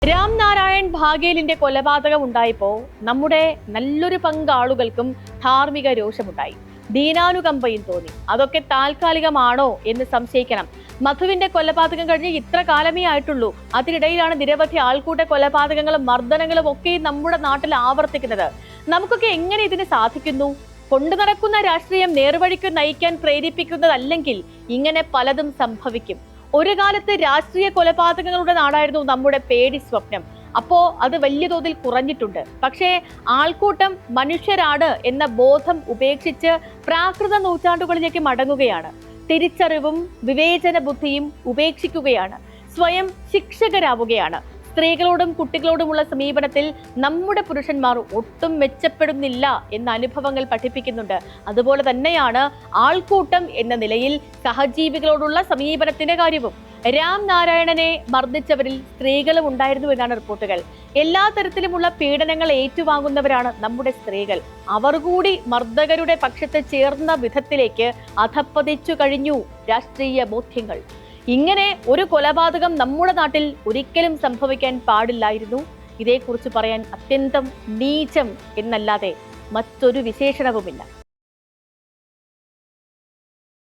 രാംനാരായൺ ഭാഗേലിന്റെ കൊലപാതകം ഉണ്ടായപ്പോൾ നമ്മുടെ നല്ലൊരു പങ്ക് ആളുകൾക്കും ധാർമ്മിക രോഷമുണ്ടായി, ദീനാനുകമ്പയും തോന്നി. അതൊക്കെ താൽക്കാലികമാണോ എന്ന് സംശയിക്കണം. മധുവിന്റെ കൊലപാതകം കഴിഞ്ഞ് ഇത്ര കാലമേ ആയിട്ടുള്ളൂ. അതിനിടയിലാണ് നിരവധി ആൾക്കൂട്ട കൊലപാതകങ്ങളും മർദ്ദനങ്ങളും ഒക്കെ നമ്മുടെ നാട്ടിൽ ആവർത്തിക്കുന്നത്. നമുക്കൊക്കെ എങ്ങനെ ഇതിന് സാധിക്കുന്നു? കൊണ്ടു നടക്കുന്ന രാഷ്ട്രീയം നേർവഴിക്ക് നയിക്കാൻ പ്രേരിപ്പിക്കുന്നതല്ലെങ്കിൽ ഇങ്ങനെ പലതും സംഭവിക്കും. ഒരു കാലത്ത് രാഷ്ട്രീയ കൊലപാതകങ്ങളുടെ നാടായിരുന്നു നമ്മുടെ പേടി സ്വപ്നം. അപ്പോ അത് വലിയ തോതിൽ കുറഞ്ഞിട്ടുണ്ട്. പക്ഷേ ആൾക്കൂട്ടം മനുഷ്യരാണ് എന്ന ബോധം ഉപേക്ഷിച്ച് പ്രാകൃത നൂറ്റാണ്ടുകളിലേക്ക് മടങ്ങുകയാണ്. തിരിച്ചറിവും വിവേചന ബുദ്ധിയും ഉപേക്ഷിക്കുകയാണ്. സ്വയം ശിക്ഷകരാവുകയാണ്. സ്ത്രീകളോടും കുട്ടികളോടുമുള്ള സമീപനത്തിൽ നമ്മുടെ പുരുഷന്മാർ ഒട്ടും മെച്ചപ്പെടുന്നില്ല എന്ന അനുഭവങ്ങൾ പഠിപ്പിക്കുന്നുണ്ട്. അതുപോലെ തന്നെയാണ് ആൾക്കൂട്ടം എന്ന നിലയിൽ സഹജീവികളോടുള്ള സമീപനത്തിന്റെ കാര്യവും. രാംനാരായണനെ മർദ്ദിച്ചവരിൽ സ്ത്രീകളും ഉണ്ടായിരുന്നു എന്നാണ് റിപ്പോർട്ടുകൾ. എല്ലാ തരത്തിലുമുള്ള പീഡനങ്ങൾ ഏറ്റുവാങ്ങുന്നവരാണ് നമ്മുടെ സ്ത്രീകൾ. അവർ കൂടി മർദ്ദകരുടെ പക്ഷത്ത് ചേർന്ന വിധത്തിലേക്ക് അധപ്പതിച്ചു കഴിഞ്ഞു രാഷ്ട്രീയ ബോധ്യങ്ങൾ. ഇങ്ങനെ ഒരു കൊലപാതകം നമ്മുടെ നാട്ടിൽ ഒരിക്കലും സംഭവിക്കാൻ പാടില്ലായിരുന്നു. ഇതേക്കുറിച്ച് പറയാൻ അത്യന്തം നീചം എന്നല്ലാതെ മറ്റൊരു വിശേഷണവുമില്ല.